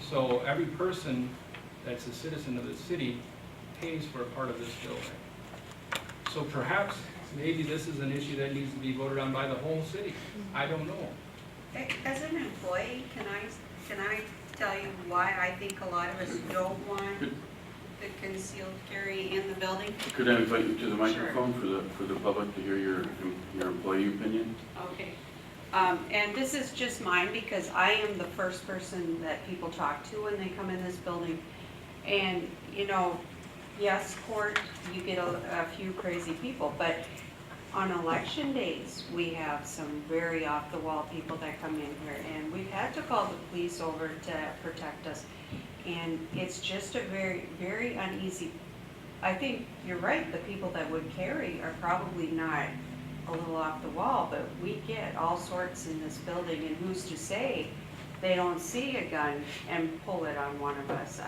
So every person that's a citizen of the city pays for a part of this building. So perhaps, maybe this is an issue that needs to be voted on by the whole city. I don't know. As an employee, can I tell you why I think a lot of us don't want the concealed carry in the building? Could I invite you to the microphone for the public to hear your employee opinion? Okay. And this is just mine because I am the first person that people talk to when they come in this building. And, you know, yes, court, you get a few crazy people, but on election days, we have some very off-the-wall people that come in here, and we've had to call the police over to protect us. And it's just a very, very uneasy. I think you're right, the people that would carry are probably not a little off the wall, but we get all sorts in this building, and who's to say they don't see a gun and pull it on one of us?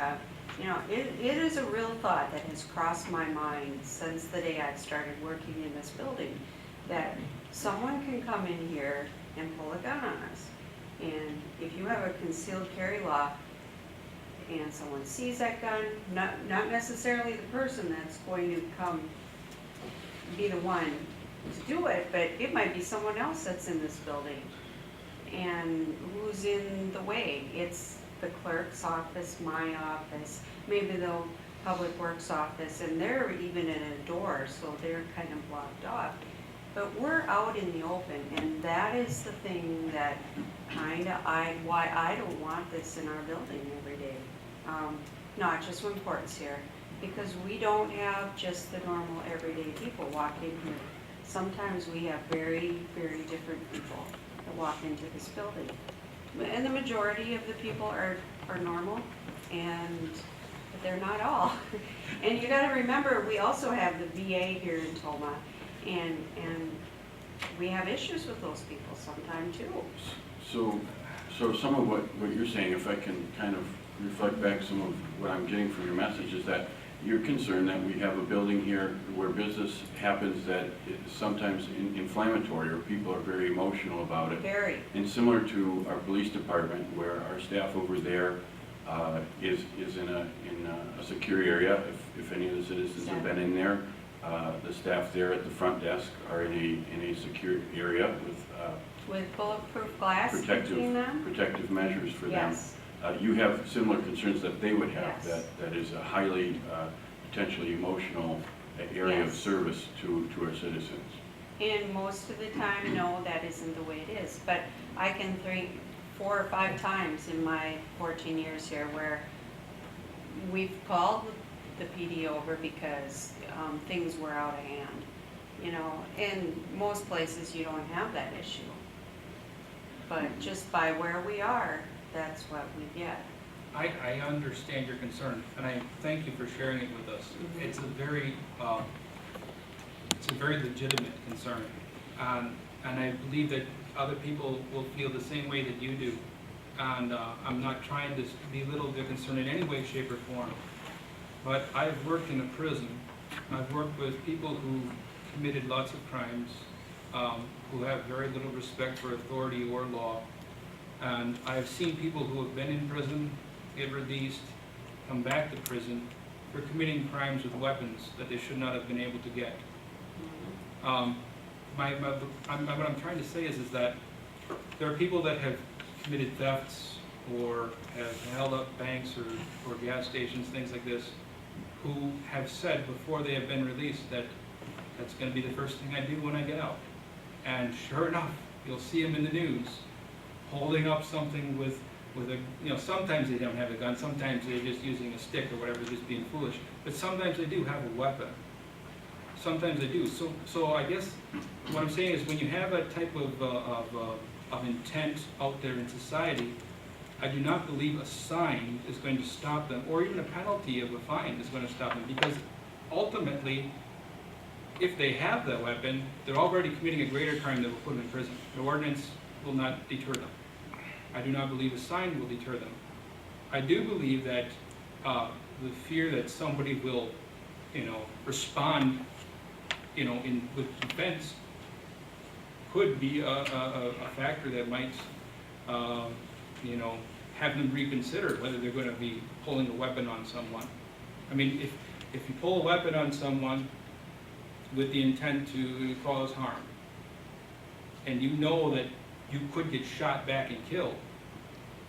You know, it is a real thought that has crossed my mind since the day I started working in this building, that someone can come in here and pull a gun on us. And if you have a concealed carry law and someone sees that gun, not necessarily the person that's going to come be the one to do it, but it might be someone else that's in this building. And who's in the way? It's the clerk's office, my office, maybe the public works office, and they're even in a door, so they're kind of blocked off. But we're out in the open, and that is the thing that why I don't want this in our building every day. Not just when court's here, because we don't have just the normal everyday people walk in here. Sometimes we have very, very different people that walk into this building. And the majority of the people are normal, but they're not all. And you gotta remember, we also have the VA here in Tomah, and we have issues with those people sometimes too. So some of what you're saying, if I can kind of reflect back some of what I'm getting from your message, is that you're concerned that we have a building here where business happens that is sometimes inflammatory, or people are very emotional about it. Very. And similar to our police department, where our staff over there is in a secure area. If any of the citizens have been in there, the staff there at the front desk are in a secure area With bulletproof glass between them? protective measures for them. Yes. You have similar concerns that they would have. Yes. That is a highly potentially emotional area of Yes. service to our citizens. And most of the time, no, that isn't the way it is. But I can think 4 or 5 times in my 14 years here where we've called the PD over because things were out of hand. You know, in most places you don't have that issue. But just by where we are, that's what we get. I understand your concern, and I thank you for sharing it with us. Mhm. It's a very legitimate concern, and I believe that other people will feel the same way that you do. And I'm not trying to belittle their concern in any way, shape, or form. But I've worked in a prison. I've worked with people who committed lots of crimes, who have very little respect for authority or law. And I've seen people who have been in prison, get released, come back to prison for committing crimes with weapons that they should not have been able to get. What I'm trying to say is that there are people that have committed thefts or have held up banks or gas stations, things like this, who have said before they have been released that that's going to be the first thing I do when I get out. And sure enough, you'll see them in the news holding up something with a, you know, sometimes they don't have a gun, sometimes they're just using a stick or whatever, just being foolish. But sometimes they do have a weapon. Sometimes they do. So I guess what I'm saying is when you have a type of intent out there in society, I do not believe a sign is going to stop them, or even a penalty of a fine is going to stop them, because ultimately, if they have the weapon, they're already committing a greater crime that will put them in prison. The ordinance will not deter them. I do not believe a sign will deter them. I do believe that the fear that somebody will, respond, with defense could be a factor that might, have them reconsider whether they're gonna be pulling a weapon on someone. I mean, if you pull a weapon on someone with the intent to cause harm, and you know that you could get shot back and killed,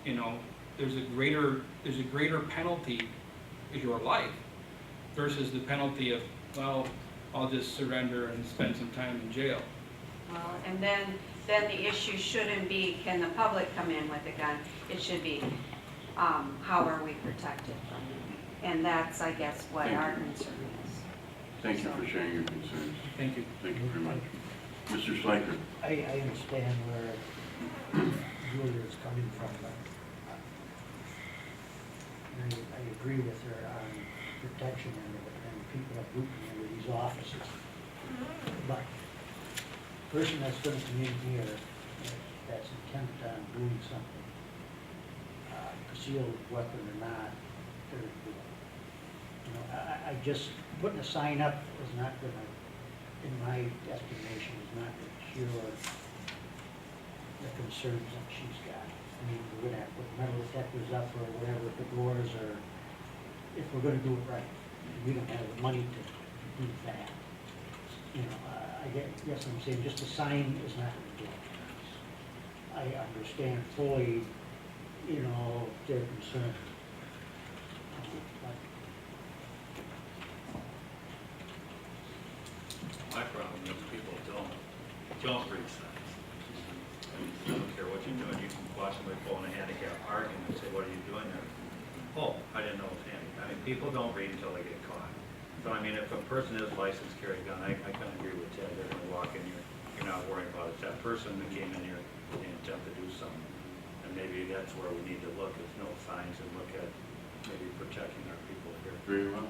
you know, there's a greater penalty in your life versus the penalty of, well, I'll just surrender and spend some time in jail. Well, and then the issue shouldn't be, can the public come in with a gun? It should be, how are we protected from it? And that's, I guess, what Thank our you. concern is. Thank you for sharing your concerns. Thank you. Thank you very much. Mr. Schleicher? I understand where Julia is coming from, but I agree with her on protection and people are grouping under these offices. But person that's gonna come in here, that's intent on doing something, concealed weapon or not, they're, you know, I just, putting a sign up is not gonna, in my estimation, is not gonna cure the concerns that she's got. I mean, we're gonna have to put metal detectors up or whatever, at the doors, or if we're gonna do it right. We don't have the money to do that. You know, I guess I'm saying just a sign is not gonna do it. I understand fully, you know, their concern. But My problem is people don't read signs. I mean, I don't care what you're doing, you can watch somebody pull in a handicap parking and say, what are you doing there? Oh, I didn't know it was handicap. I mean, people don't read until they get caught. So I mean, if a person is licensed to carry a gun, I kind of agree with Ted, they're gonna walk in here, you're not worrying about it. It's that person that came in here with the intent to do something. And maybe that's where we need to look, is no signs and look at maybe protecting our people here. Very well.